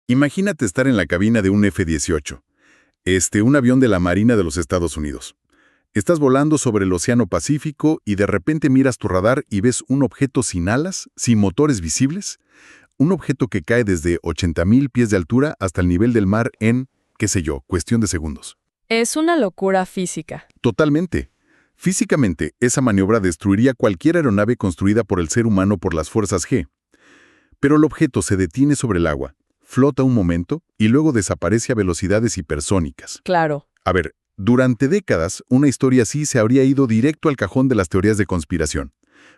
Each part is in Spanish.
Imagínate estar en la cabina de un F-18, un avión de la Marina de los Estados Unidos. Estás volando sobre el Océano Pacífico y de repente miras tu radar y ves un objeto sin alas, sin motores visibles, un objeto que cae desde 80,000 pies de altura hasta el nivel del mar en, qué sé yo, cuestión de segundos. Es una locura física. Totalmente. Físicamente, esa maniobra destruiría cualquier aeronave construida por el ser humano por las fuerzas G. Pero el objeto se detiene sobre el agua, flota un momento y luego desaparece a velocidades hipersónicas. Claro. A ver, durante décadas, una historia así se habría ido directo al cajón de las teorías de conspiración.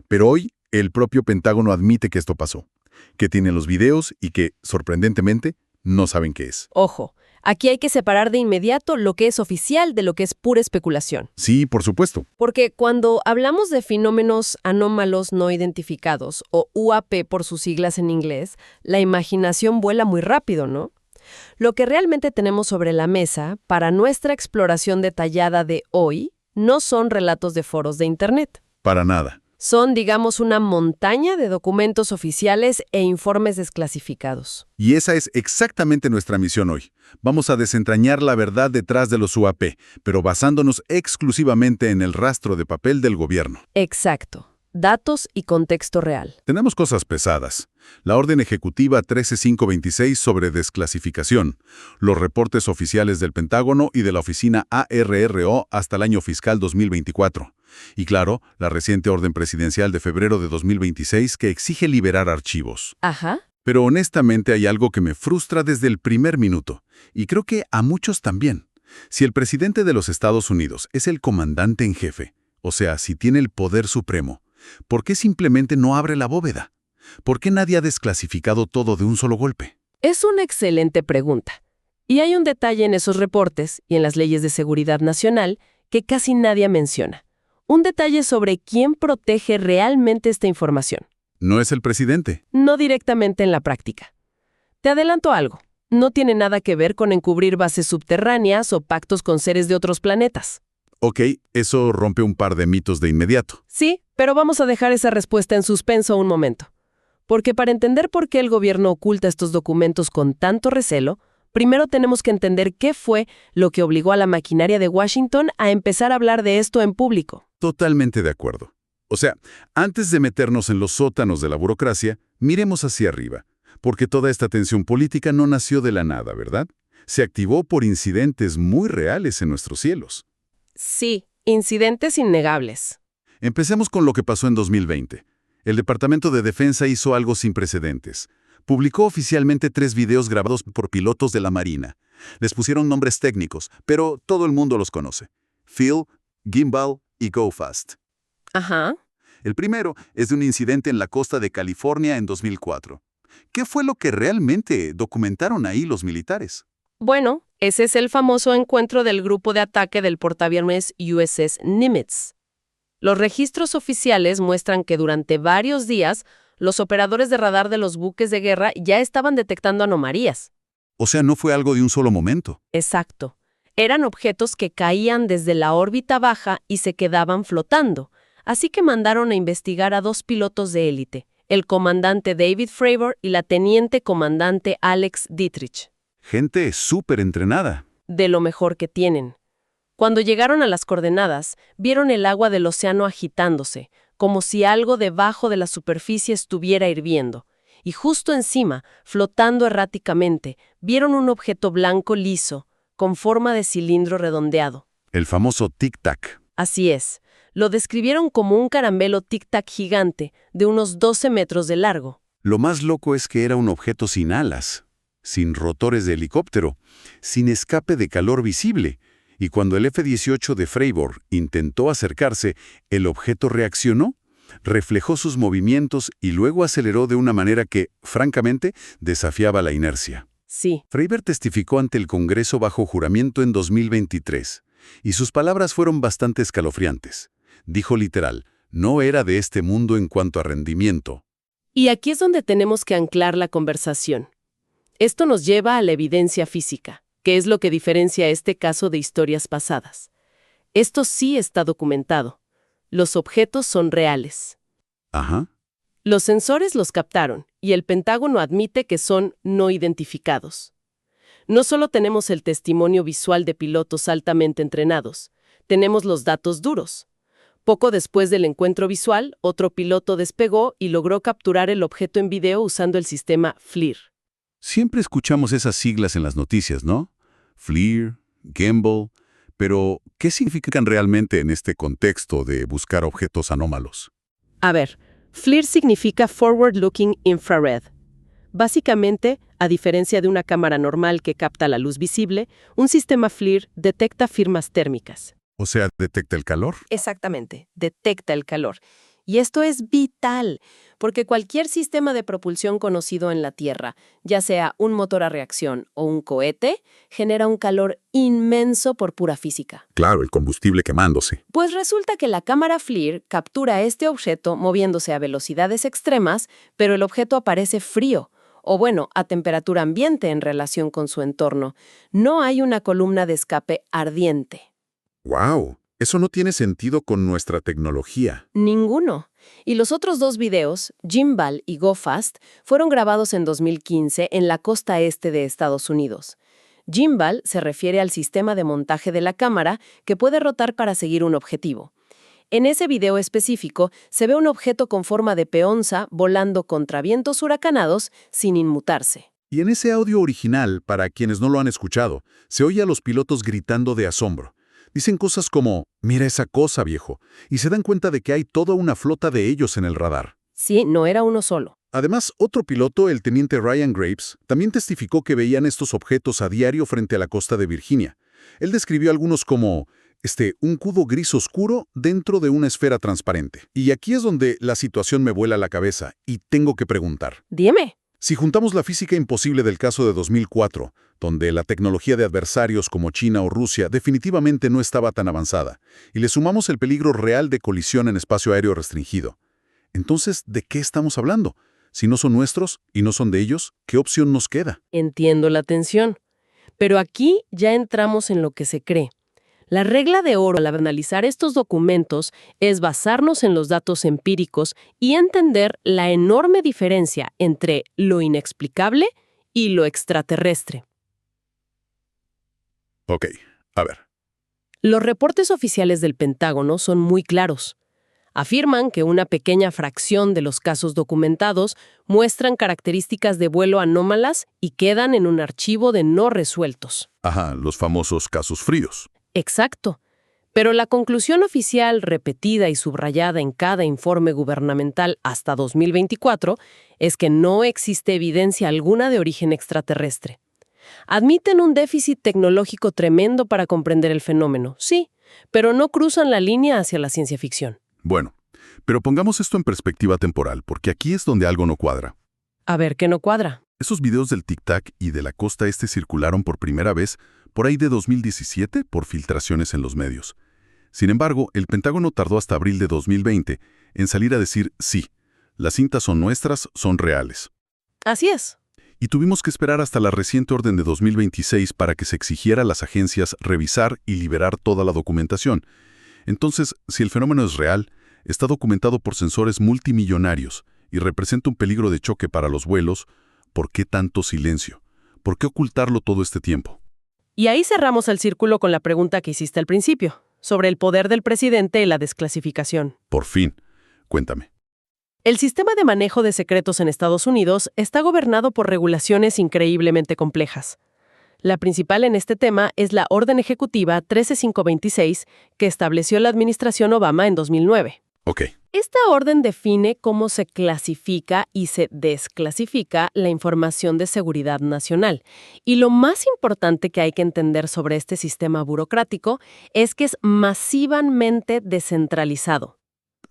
Pero hoy, el propio Pentágono admite que esto pasó, que tienen los videos y que, sorprendentemente, no saben qué es. Ojo, aquí hay que separar de inmediato lo que es oficial de lo que es pura especulación. Sí, por supuesto. Porque cuando hablamos de fenómenos anómalos no identificados, o UAP por sus siglas en inglés, la imaginación vuela muy rápido, ¿no? Lo que realmente tenemos sobre la mesa para nuestra exploración detallada de hoy no son relatos de foros de Internet. Para nada. Son, digamos, una montaña de documentos oficiales e informes desclasificados. Y esa es exactamente nuestra misión hoy. Vamos a desentrañar la verdad detrás de los UAP, pero basándonos exclusivamente en el rastro de papel del gobierno. Exacto. Datos y contexto real. Tenemos cosas pesadas. La Orden Ejecutiva 13526 sobre desclasificación, los reportes oficiales del Pentágono y de la oficina ARRO hasta el año fiscal 2024. Y claro, la reciente orden presidencial de febrero de 2026 que exige liberar archivos. Ajá. Pero honestamente hay algo que me frustra desde el primer minuto, y creo que a muchos también. Si el presidente de los Estados Unidos es el comandante en jefe, o sea, si tiene el poder supremo, ¿por qué simplemente no abre la bóveda? ¿Por qué nadie ha desclasificado todo de un solo golpe? Es una excelente pregunta. Y hay un detalle en esos reportes y en las leyes de seguridad nacional que casi nadie menciona. Un detalle sobre quién protege realmente esta información. No es el presidente. No directamente en la práctica. Te adelanto algo. No tiene nada que ver con encubrir bases subterráneas o pactos con seres de otros planetas. Ok, eso rompe un par de mitos de inmediato. Sí, pero vamos a dejar esa respuesta en suspenso un momento. Porque para entender por qué el gobierno oculta estos documentos con tanto recelo, primero tenemos que entender qué fue lo que obligó a la maquinaria de Washington a empezar a hablar de esto en público. Totalmente de acuerdo. O sea, antes de meternos en los sótanos de la burocracia, miremos hacia arriba, porque toda esta tensión política no nació de la nada, ¿verdad? Se activó por incidentes muy reales en nuestros cielos. Sí, incidentes innegables. Empecemos con lo que pasó en 2020. El Departamento de Defensa hizo algo sin precedentes. Publicó oficialmente 3 videos grabados por pilotos de la Marina. Les pusieron nombres técnicos, pero todo el mundo los conoce. Phil, Gimbal y Go Fast. Ajá. El primero es de un incidente en la costa de California en 2004. ¿Qué fue lo que realmente documentaron ahí los militares? Bueno, ese es el famoso encuentro del grupo de ataque del portaaviones USS Nimitz. Los registros oficiales muestran que durante varios días, los operadores de radar de los buques de guerra ya estaban detectando anomalías. O sea, no fue algo de un solo momento. Exacto. Eran objetos que caían desde la órbita baja y se quedaban flotando. Así que mandaron a investigar a 2 pilotos de élite, el comandante David Fravor y la teniente comandante Alex Dietrich. Gente súper entrenada. De lo mejor que tienen. Cuando llegaron a las coordenadas, vieron el agua del océano agitándose, como si algo debajo de la superficie estuviera hirviendo. Y justo encima, flotando erráticamente, vieron un objeto blanco liso, con forma de cilindro redondeado. El famoso tic-tac. Así es. Lo describieron como un caramelo tic-tac gigante de unos 12 metros de largo. Lo más loco es que era un objeto sin alas, sin rotores de helicóptero, sin escape de calor visible. Y cuando el F-18 de Fravor intentó acercarse, el objeto reaccionó, reflejó sus movimientos y luego aceleró de una manera que, francamente, desafiaba la inercia. Sí. Fravor testificó ante el Congreso bajo juramento en 2023, y sus palabras fueron bastante escalofriantes. Dijo literal, no era de este mundo en cuanto a rendimiento. Y aquí es donde tenemos que anclar la conversación. Esto nos lleva a la evidencia física, que es lo que diferencia este caso de historias pasadas. Esto sí está documentado. Los objetos son reales. Ajá. Los sensores los captaron y el Pentágono admite que son no identificados. No solo tenemos el testimonio visual de pilotos altamente entrenados, tenemos los datos duros. Poco después del encuentro visual, otro piloto despegó y logró capturar el objeto en video usando el sistema FLIR. Siempre escuchamos esas siglas en las noticias, ¿no? FLIR, gimbal, pero ¿qué significan realmente en este contexto de buscar objetos anómalos? A ver, FLIR significa Forward Looking Infrared. Básicamente, a diferencia de una cámara normal que capta la luz visible, un sistema FLIR detecta firmas térmicas. O sea, ¿detecta el calor? Exactamente, detecta el calor. Y esto es vital, porque cualquier sistema de propulsión conocido en la Tierra, ya sea un motor a reacción o un cohete, genera un calor inmenso por pura física. Claro, el combustible quemándose. Pues resulta que la cámara FLIR captura este objeto moviéndose a velocidades extremas, pero el objeto aparece frío, o bueno, a temperatura ambiente en relación con su entorno. No hay una columna de escape ardiente. ¡Wow! Eso no tiene sentido con nuestra tecnología. Ninguno. Y los otros dos videos, Gimbal y Go Fast, fueron grabados en 2015 en la costa este de Estados Unidos. Gimbal se refiere al sistema de montaje de la cámara que puede rotar para seguir un objetivo. En ese video específico se ve un objeto con forma de peonza volando contra vientos huracanados sin inmutarse. Y en ese audio original, para quienes no lo han escuchado, se oye a los pilotos gritando de asombro. Dicen cosas como, mira esa cosa, viejo, y se dan cuenta de que hay toda una flota de ellos en el radar. Sí, no era uno solo. Además, otro piloto, el teniente Ryan Graves, también testificó que veían estos objetos a diario frente a la costa de Virginia. Él describió algunos como, un cubo gris oscuro dentro de una esfera transparente. Y aquí es donde la situación me vuela la cabeza, y tengo que preguntar. Dime. Si juntamos la física imposible del caso de 2004, donde la tecnología de adversarios como China o Rusia definitivamente no estaba tan avanzada, y le sumamos el peligro real de colisión en espacio aéreo restringido, entonces, ¿de qué estamos hablando? Si no son nuestros y no son de ellos, ¿qué opción nos queda? Entiendo la tensión. Pero aquí ya entramos en lo que se cree. La regla de oro al analizar estos documentos es basarnos en los datos empíricos y entender la enorme diferencia entre lo inexplicable y lo extraterrestre. Ok, a ver. Los reportes oficiales del Pentágono son muy claros. Afirman que una pequeña fracción de los casos documentados muestran características de vuelo anómalas y quedan en un archivo de no resueltos. Ajá, los famosos casos fríos. Exacto. Pero la conclusión oficial, repetida y subrayada en cada informe gubernamental hasta 2024, es que no existe evidencia alguna de origen extraterrestre. Admiten un déficit tecnológico tremendo para comprender el fenómeno, sí, pero no cruzan la línea hacia la ciencia ficción. Bueno, pero pongamos esto en perspectiva temporal, porque aquí es donde algo no cuadra. A ver, ¿qué no cuadra? Esos videos del Tic Tac y de la costa este circularon por primera vez por ahí de 2017 por filtraciones en los medios. Sin embargo, el Pentágono tardó hasta abril de 2020 en salir a decir sí, las cintas son nuestras, son reales. Así es. Y tuvimos que esperar hasta la reciente orden de 2026 para que se exigiera a las agencias revisar y liberar toda la documentación. Entonces, si el fenómeno es real, está documentado por sensores multimillonarios y representa un peligro de choque para los vuelos, ¿por qué tanto silencio? ¿Por qué ocultarlo todo este tiempo? Y ahí cerramos el círculo con la pregunta que hiciste al principio, sobre el poder del presidente y la desclasificación. Por fin. Cuéntame. El sistema de manejo de secretos en Estados Unidos está gobernado por regulaciones increíblemente complejas. La principal en este tema es la Orden Ejecutiva 13526, que estableció la administración Obama en 2009. Ok. Esta orden define cómo se clasifica y se desclasifica la información de seguridad nacional. Y lo más importante que hay que entender sobre este sistema burocrático es que es masivamente descentralizado.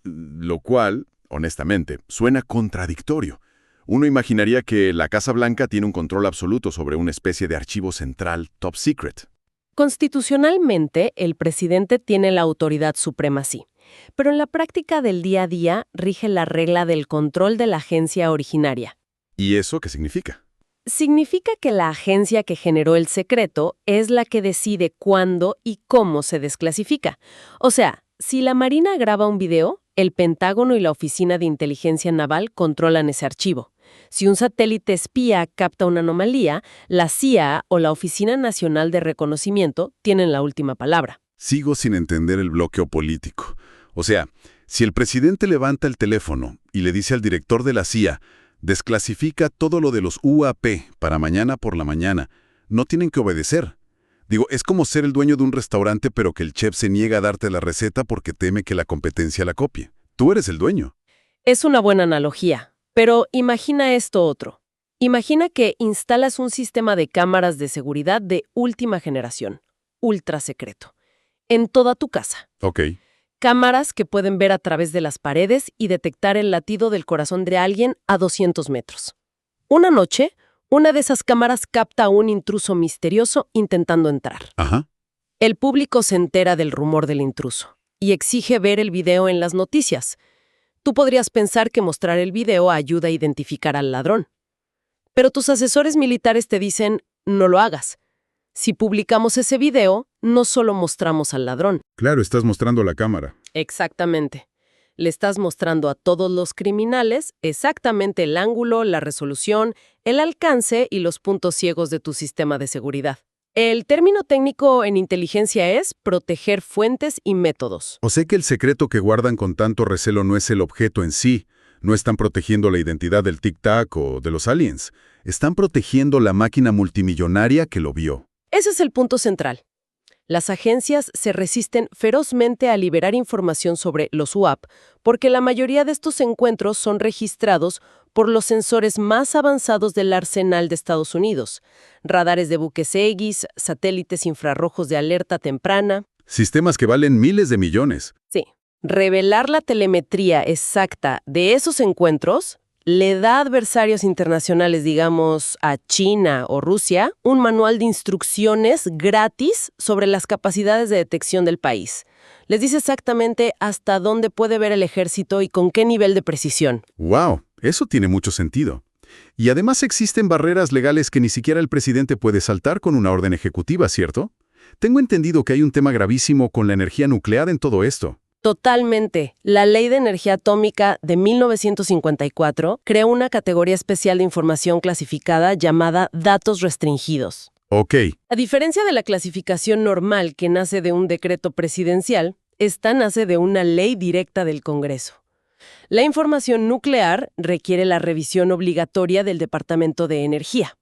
Lo cual, honestamente, suena contradictorio. Uno imaginaría que la Casa Blanca tiene un control absoluto sobre una especie de archivo central top secret. Constitucionalmente, el presidente tiene la autoridad suprema, sí. Pero en la práctica del día a día rige la regla del control de la agencia originaria. ¿Y eso qué significa? Significa que la agencia que generó el secreto es la que decide cuándo y cómo se desclasifica. O sea, si la Marina graba un video, El Pentágono y la Oficina de Inteligencia Naval controlan ese archivo. Si un satélite espía capta una anomalía, la CIA o la Oficina Nacional de Reconocimiento tienen la última palabra. Sigo sin entender el bloqueo político. O sea, si el presidente levanta el teléfono y le dice al director de la CIA, desclasifica todo lo de los UAP para mañana por la mañana, no tienen que obedecer. Digo, es como ser el dueño de un restaurante pero que el chef se niega a darte la receta porque teme que la competencia la copie. Tú eres el dueño. Es una buena analogía, pero imagina esto otro. Imagina que instalas un sistema de cámaras de seguridad de última generación, ultra secreto, en toda tu casa. Ok. Cámaras que pueden ver a través de las paredes y detectar el latido del corazón de alguien a 200 metros. Una noche, una de esas cámaras capta a un intruso misterioso intentando entrar. Ajá. El público se entera del rumor del intruso y exige ver el video en las noticias. Tú podrías pensar que mostrar el video ayuda a identificar al ladrón. Pero tus asesores militares te dicen, no lo hagas. Si publicamos ese video, no solo mostramos al ladrón. Claro, estás mostrando la cámara. Exactamente. Le estás mostrando a todos los criminales exactamente el ángulo, la resolución, el alcance y los puntos ciegos de tu sistema de seguridad. El término técnico en inteligencia es proteger fuentes y métodos. O sea que el secreto que guardan con tanto recelo no es el objeto en sí. No están protegiendo la identidad del Tic-Tac o de los aliens. Están protegiendo la máquina multimillonaria que lo vio. Ese es el punto central. Las agencias se resisten ferozmente a liberar información sobre los UAP porque la mayoría de estos encuentros son registrados por los sensores más avanzados del arsenal de Estados Unidos, radares de buques Aegis, satélites infrarrojos de alerta temprana. Sistemas que valen miles de millones. Sí, revelar la telemetría exacta de esos encuentros le da a adversarios internacionales, digamos, a China o Rusia, un manual de instrucciones gratis sobre las capacidades de detección del país. Les dice exactamente hasta dónde puede ver el ejército y con qué nivel de precisión. ¡Wow! Eso tiene mucho sentido. Y además existen barreras legales que ni siquiera el presidente puede saltar con una orden ejecutiva, ¿cierto? Tengo entendido que hay un tema gravísimo con la energía nuclear en todo esto. Totalmente. La Ley de Energía Atómica de 1954 creó una categoría especial de información clasificada llamada datos restringidos. Ok. A diferencia de la clasificación normal que nace de un decreto presidencial, esta nace de una ley directa del Congreso. La información nuclear requiere la revisión obligatoria del Departamento de Energía.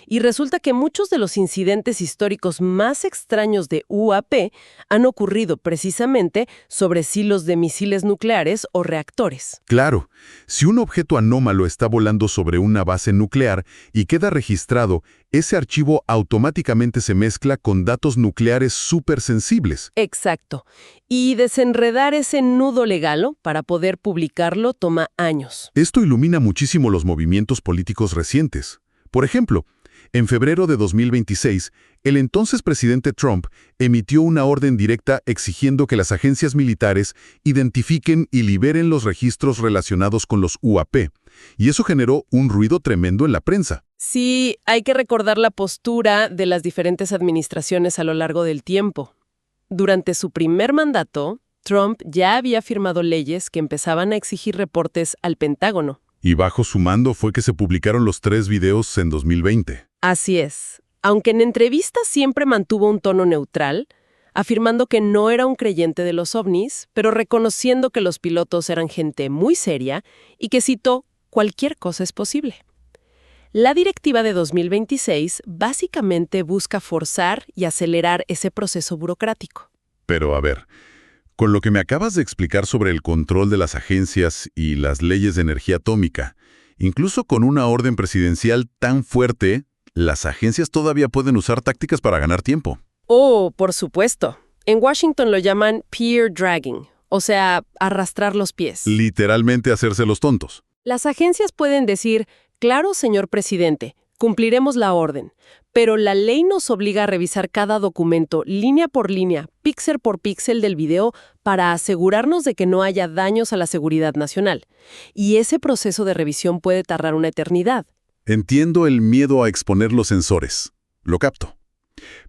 Y resulta que muchos de los incidentes históricos más extraños de UAP han ocurrido precisamente sobre silos de misiles nucleares o reactores. Claro, si un objeto anómalo está volando sobre una base nuclear y queda registrado, ese archivo automáticamente se mezcla con datos nucleares súper sensibles. Exacto. Y desenredar ese nudo legal para poder publicarlo toma años. Esto ilumina muchísimo los movimientos políticos recientes. Por ejemplo, en febrero de 2026, el entonces presidente Trump emitió una orden directa exigiendo que las agencias militares identifiquen y liberen los registros relacionados con los UAP, y eso generó un ruido tremendo en la prensa. Sí, hay que recordar la postura de las diferentes administraciones a lo largo del tiempo. Durante su primer mandato, Trump ya había firmado leyes que empezaban a exigir reportes al Pentágono. Y bajo su mando fue que se publicaron los 3 videos en 2020. Así es. Aunque en entrevistas siempre mantuvo un tono neutral, afirmando que no era un creyente de los ovnis, pero reconociendo que los pilotos eran gente muy seria y que, citó, cualquier cosa es posible. La directiva de 2026 básicamente busca forzar y acelerar ese proceso burocrático. Pero a ver, con lo que me acabas de explicar sobre el control de las agencias y las leyes de energía atómica, incluso con una orden presidencial tan fuerte, las agencias todavía pueden usar tácticas para ganar tiempo. Oh, por supuesto. En Washington lo llaman peer dragging, o sea, arrastrar los pies. Literalmente hacerse los tontos. Las agencias pueden decir, claro, señor presidente, cumpliremos la orden, pero la ley nos obliga a revisar cada documento, línea por línea, píxel por píxel del video, para asegurarnos de que no haya daños a la seguridad nacional. Y ese proceso de revisión puede tardar una eternidad. Entiendo el miedo a exponer los sensores. Lo capto.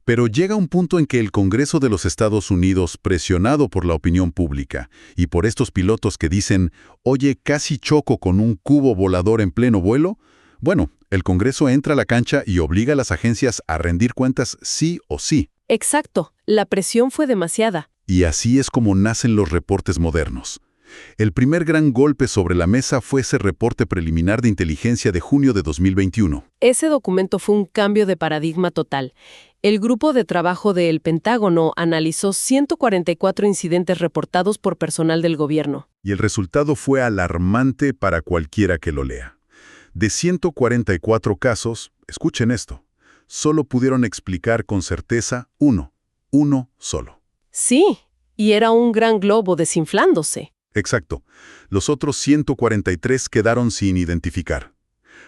Pero llega un punto en que el Congreso de los Estados Unidos, presionado por la opinión pública y por estos pilotos que dicen, oye, casi choco con un cubo volador en pleno vuelo, bueno, el Congreso entra a la cancha y obliga a las agencias a rendir cuentas sí o sí. Exacto, la presión fue demasiada. Y así es como nacen los reportes modernos. El primer gran golpe sobre la mesa fue ese reporte preliminar de inteligencia de junio de 2021. Ese documento fue un cambio de paradigma total. El grupo de trabajo del Pentágono analizó 144 incidentes reportados por personal del gobierno. Y el resultado fue alarmante para cualquiera que lo lea. De 144 casos, escuchen esto, solo pudieron explicar con certeza uno solo. Sí, y era un gran globo desinflándose. Exacto. Los otros 143 quedaron sin identificar.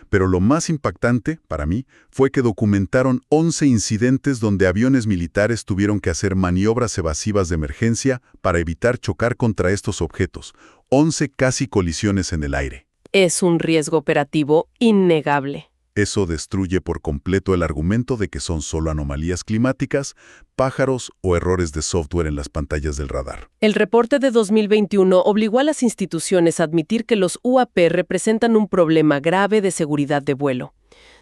Pero lo más impactante, para mí, fue que documentaron 11 incidentes donde aviones militares tuvieron que hacer maniobras evasivas de emergencia para evitar chocar contra estos objetos. 11 casi colisiones en el aire. Es un riesgo operativo innegable. Eso destruye por completo el argumento de que son solo anomalías climáticas, pájaros o errores de software en las pantallas del radar. El reporte de 2021 obligó a las instituciones a admitir que los UAP representan un problema grave de seguridad de vuelo.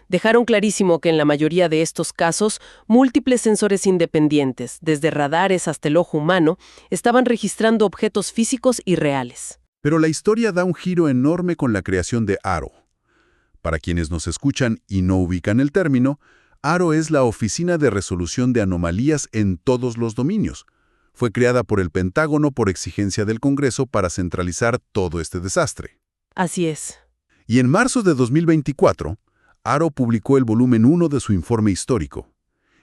Dejaron clarísimo que en la mayoría de estos casos, múltiples sensores independientes, desde radares hasta el ojo humano, estaban registrando objetos físicos y reales. Pero la historia da un giro enorme con la creación de AARO. Para quienes nos escuchan y no ubican el término, AARO es la Oficina de Resolución de Anomalías en todos los dominios. Fue creada por el Pentágono por exigencia del Congreso para centralizar todo este desastre. Así es. Y en marzo de 2024, AARO publicó el volumen 1 de su informe histórico.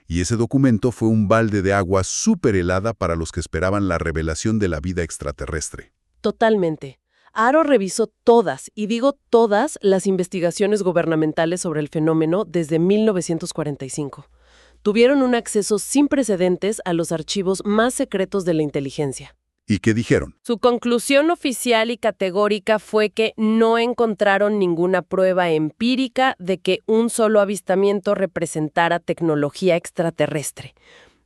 Y ese documento fue un balde de agua súper helada para los que esperaban la revelación de la vida extraterrestre. Totalmente. AARO revisó todas, y digo todas, las investigaciones gubernamentales sobre el fenómeno desde 1945. Tuvieron un acceso sin precedentes a los archivos más secretos de la inteligencia. ¿Y qué dijeron? Su conclusión oficial y categórica fue que no encontraron ninguna prueba empírica de que un solo avistamiento representara tecnología extraterrestre.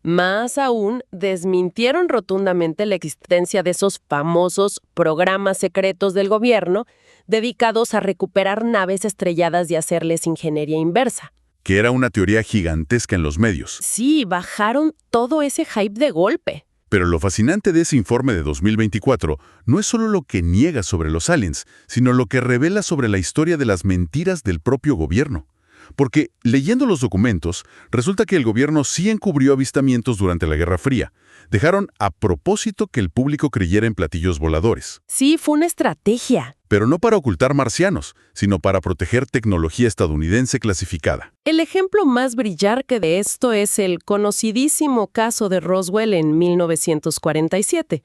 Más aún, desmintieron rotundamente la existencia de esos famosos programas secretos del gobierno dedicados a recuperar naves estrelladas y hacerles ingeniería inversa. Que era una teoría gigantesca en los medios. Sí, bajaron todo ese hype de golpe. Pero lo fascinante de ese informe de 2024 no es solo lo que niega sobre los aliens, sino lo que revela sobre la historia de las mentiras del propio gobierno. Porque, leyendo los documentos, resulta que el gobierno sí encubrió avistamientos durante la Guerra Fría. Dejaron a propósito que el público creyera en platillos voladores. Sí, fue una estrategia. Pero no para ocultar marcianos, sino para proteger tecnología estadounidense clasificada. El ejemplo más brillante de esto es el conocidísimo caso de Roswell en 1947.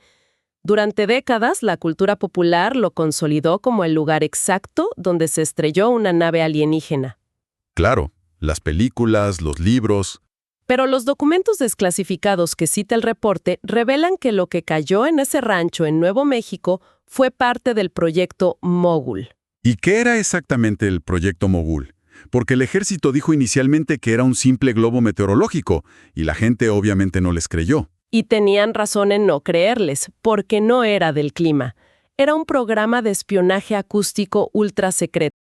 Durante décadas, la cultura popular lo consolidó como el lugar exacto donde se estrelló una nave alienígena. Claro, las películas, los libros. Pero los documentos desclasificados que cita el reporte revelan que lo que cayó en ese rancho en Nuevo México fue parte del proyecto Mogul. ¿Y qué era exactamente el proyecto Mogul? Porque el ejército dijo inicialmente que era un simple globo meteorológico, y la gente obviamente no les creyó. Y tenían razón en no creerles, porque no era del clima. Era un programa de espionaje acústico ultra secreto.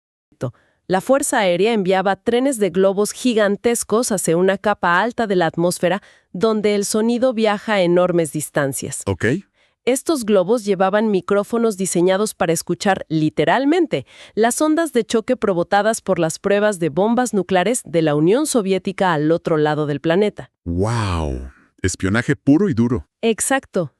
La Fuerza Aérea enviaba trenes de globos gigantescos hacia una capa alta de la atmósfera donde el sonido viaja a enormes distancias. ¿Ok? Estos globos llevaban micrófonos diseñados para escuchar, literalmente, las ondas de choque provocadas por las pruebas de bombas nucleares de la Unión Soviética al otro lado del planeta. ¡Wow! Espionaje puro y duro. Exacto.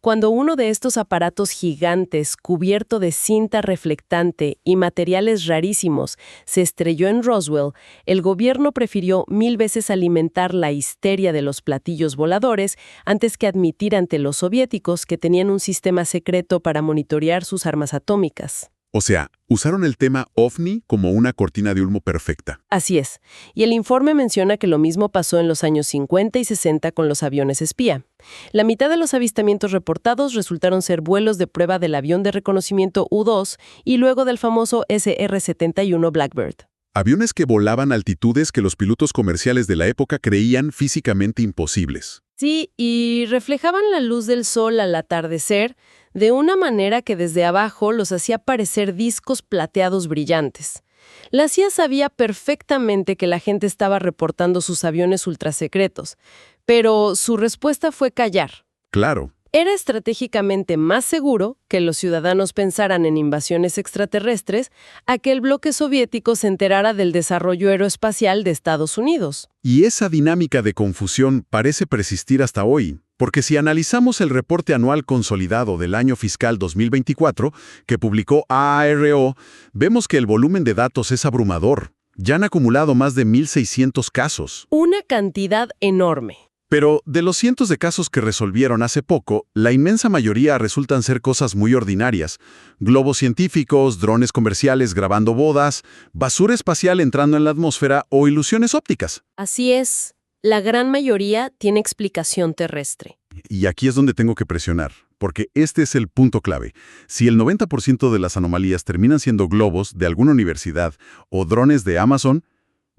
Cuando uno de estos aparatos gigantes, cubierto de cinta reflectante y materiales rarísimos, se estrelló en Roswell, el gobierno prefirió 1000 veces alimentar la histeria de los platillos voladores antes que admitir ante los soviéticos que tenían un sistema secreto para monitorear sus armas atómicas. O sea, usaron el tema OVNI como una cortina de humo perfecta. Así es. Y el informe menciona que lo mismo pasó en los años 50 y 60 con los aviones espía. La mitad de los avistamientos reportados resultaron ser vuelos de prueba del avión de reconocimiento U-2 y luego del famoso SR-71 Blackbird. Aviones que volaban a altitudes que los pilotos comerciales de la época creían físicamente imposibles. Sí, y reflejaban la luz del sol al atardecer de una manera que desde abajo los hacía parecer discos plateados brillantes. La CIA sabía perfectamente que la gente estaba reportando sus aviones ultrasecretos, pero su respuesta fue callar. Claro. Era estratégicamente más seguro que los ciudadanos pensaran en invasiones extraterrestres a que el bloque soviético se enterara del desarrollo aeroespacial de Estados Unidos. Y esa dinámica de confusión parece persistir hasta hoy, porque si analizamos el reporte anual consolidado del año fiscal 2024 que publicó AARO, vemos que el volumen de datos es abrumador. Ya han acumulado más de 1.600 casos. Una cantidad enorme. Pero de los cientos de casos que resolvieron hace poco, la inmensa mayoría resultan ser cosas muy ordinarias. Globos científicos, drones comerciales grabando bodas, basura espacial entrando en la atmósfera o ilusiones ópticas. Así es, la gran mayoría tiene explicación terrestre. Y aquí es donde tengo que presionar, porque este es el punto clave. Si el 90% de las anomalías terminan siendo globos de alguna universidad o drones de Amazon,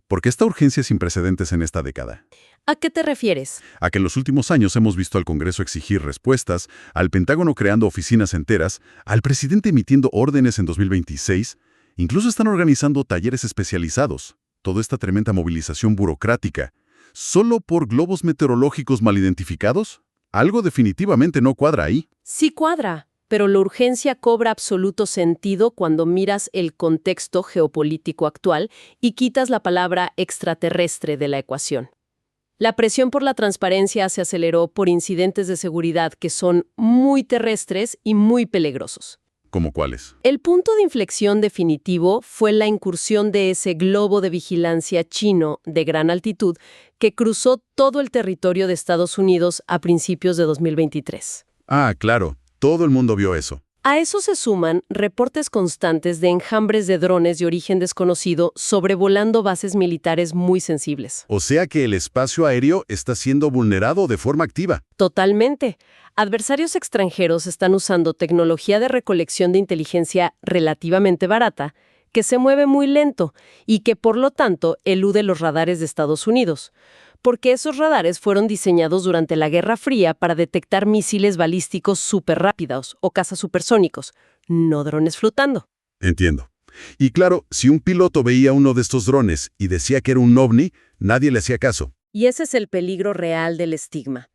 ¿por qué esta urgencia sin precedentes en esta década? ¿A qué te refieres? A que en los últimos años hemos visto al Congreso exigir respuestas, al Pentágono creando oficinas enteras, al presidente emitiendo órdenes en 2026, incluso están organizando talleres especializados. Toda esta tremenda movilización burocrática, ¿solo por globos meteorológicos mal identificados? Algo definitivamente no cuadra ahí. Sí cuadra, pero la urgencia cobra absoluto sentido cuando miras el contexto geopolítico actual y quitas la palabra extraterrestre de la ecuación. La presión por la transparencia se aceleró por incidentes de seguridad que son muy terrestres y muy peligrosos. ¿Cómo cuáles? El punto de inflexión definitivo fue la incursión de ese globo de vigilancia chino de gran altitud que cruzó todo el territorio de Estados Unidos a principios de 2023. Ah, claro. Todo el mundo vio eso. A eso se suman reportes constantes de enjambres de drones de origen desconocido sobrevolando bases militares muy sensibles. O sea que el espacio aéreo está siendo vulnerado de forma activa. Totalmente. Adversarios extranjeros están usando tecnología de recolección de inteligencia relativamente barata, que se mueve muy lento y que, por lo tanto, elude los radares de Estados Unidos. Porque esos radares fueron diseñados durante la Guerra Fría para detectar misiles balísticos superrápidos o cazas supersónicos, no drones flotando. Entiendo. Y claro, si un piloto veía uno de estos drones y decía que era un ovni, nadie le hacía caso. Y ese es el peligro real del estigma.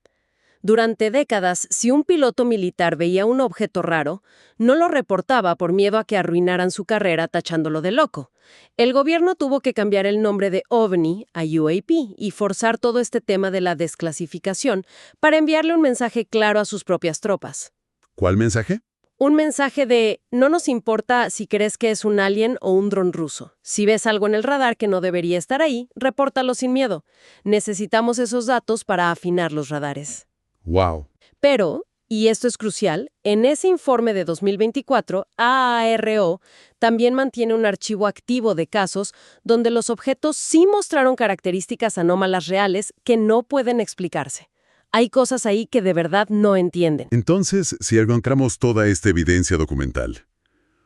Durante décadas, si un piloto militar veía un objeto raro, no lo reportaba por miedo a que arruinaran su carrera tachándolo de loco. El gobierno tuvo que cambiar el nombre de OVNI a UAP y forzar todo este tema de la desclasificación para enviarle un mensaje claro a sus propias tropas. ¿Cuál mensaje? Un mensaje de, no nos importa si crees que es un alien o un dron ruso. Si ves algo en el radar que no debería estar ahí, repórtalo sin miedo. Necesitamos esos datos para afinar los radares. ¡Wow! Pero, y esto es crucial, en ese informe de 2024, AARO también mantiene un archivo activo de casos donde los objetos sí mostraron características anómalas reales que no pueden explicarse. Hay cosas ahí que de verdad no entienden. Entonces, si encontramos toda esta evidencia documental,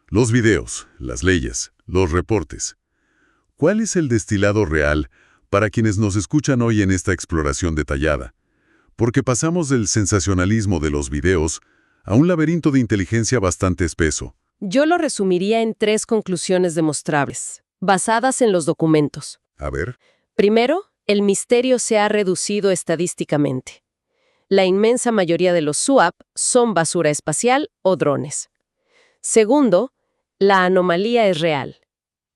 los videos, las leyes, los reportes, ¿cuál es el destilado real para quienes nos escuchan hoy en esta exploración detallada? Porque pasamos del sensacionalismo de los videos a un laberinto de inteligencia bastante espeso. Yo lo resumiría en 3 conclusiones demostrables, basadas en los documentos. A ver. Primero, el misterio se ha reducido estadísticamente. La inmensa mayoría de los SUAP son basura espacial o drones. Segundo, la anomalía es real.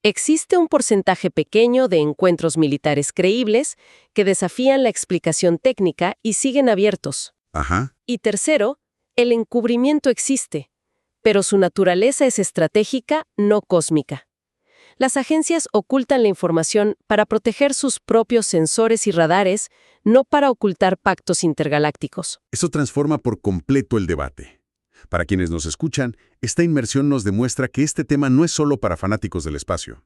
Existe un porcentaje pequeño de encuentros militares creíbles que desafían la explicación técnica y siguen abiertos. Ajá. Y tercero, el encubrimiento existe, pero su naturaleza es estratégica, no cósmica. Las agencias ocultan la información para proteger sus propios sensores y radares, no para ocultar pactos intergalácticos. Eso transforma por completo el debate. Para quienes nos escuchan, esta inmersión nos demuestra que este tema no es solo para fanáticos del espacio.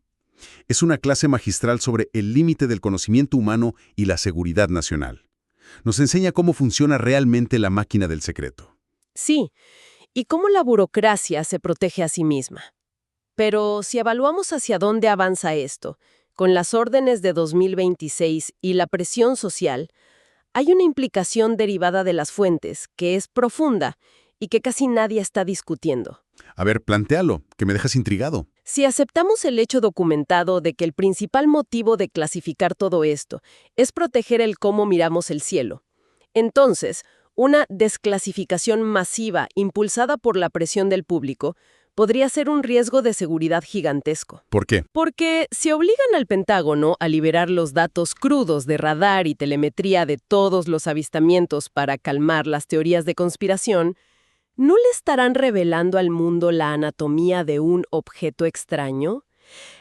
Es una clase magistral sobre el límite del conocimiento humano y la seguridad nacional. Nos enseña cómo funciona realmente la máquina del secreto. Sí, y cómo la burocracia se protege a sí misma. Pero si evaluamos hacia dónde avanza esto, Con las órdenes de 2026 y la presión social, hay una implicación derivada de las fuentes que es profunda y que casi nadie está discutiendo. A ver, plantéalo, que me dejas intrigado. Si aceptamos el hecho documentado de que el principal motivo de clasificar todo esto es proteger el cómo miramos el cielo, entonces, una desclasificación masiva impulsada por la presión del público podría ser un riesgo de seguridad gigantesco. ¿Por qué? Porque si obligan al Pentágono a liberar los datos crudos de radar y telemetría de todos los avistamientos para calmar las teorías de conspiración, ¿no le estarán revelando al mundo la anatomía de un objeto extraño?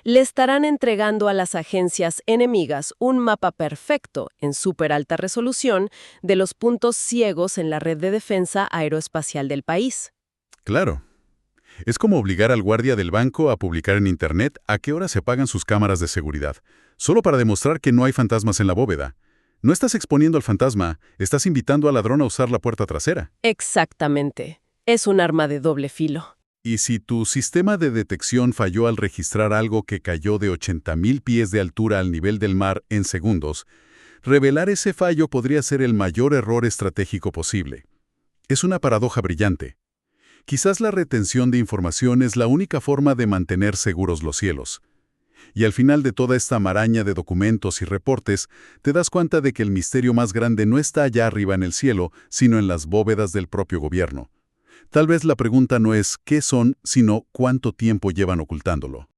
¿Le estarán entregando a las agencias enemigas un mapa perfecto, en súper alta resolución, de los puntos ciegos en la red de defensa aeroespacial del país? Claro. Es como obligar al guardia del banco a publicar en Internet a qué hora se apagan sus cámaras de seguridad, solo para demostrar que no hay fantasmas en la bóveda. No estás exponiendo al fantasma, estás invitando al ladrón a usar la puerta trasera. Exactamente. Es un arma de doble filo. Y si tu sistema de detección falló al registrar algo que cayó de 80,000 pies de altura al nivel del mar en segundos, revelar ese fallo podría ser el mayor error estratégico posible. Es una paradoja brillante. Quizás la retención de información es la única forma de mantener seguros los cielos. Y al final de toda esta maraña de documentos y reportes, te das cuenta de que el misterio más grande no está allá arriba en el cielo, sino en las bóvedas del propio gobierno. Tal vez la pregunta no es qué son, sino cuánto tiempo llevan ocultándolo.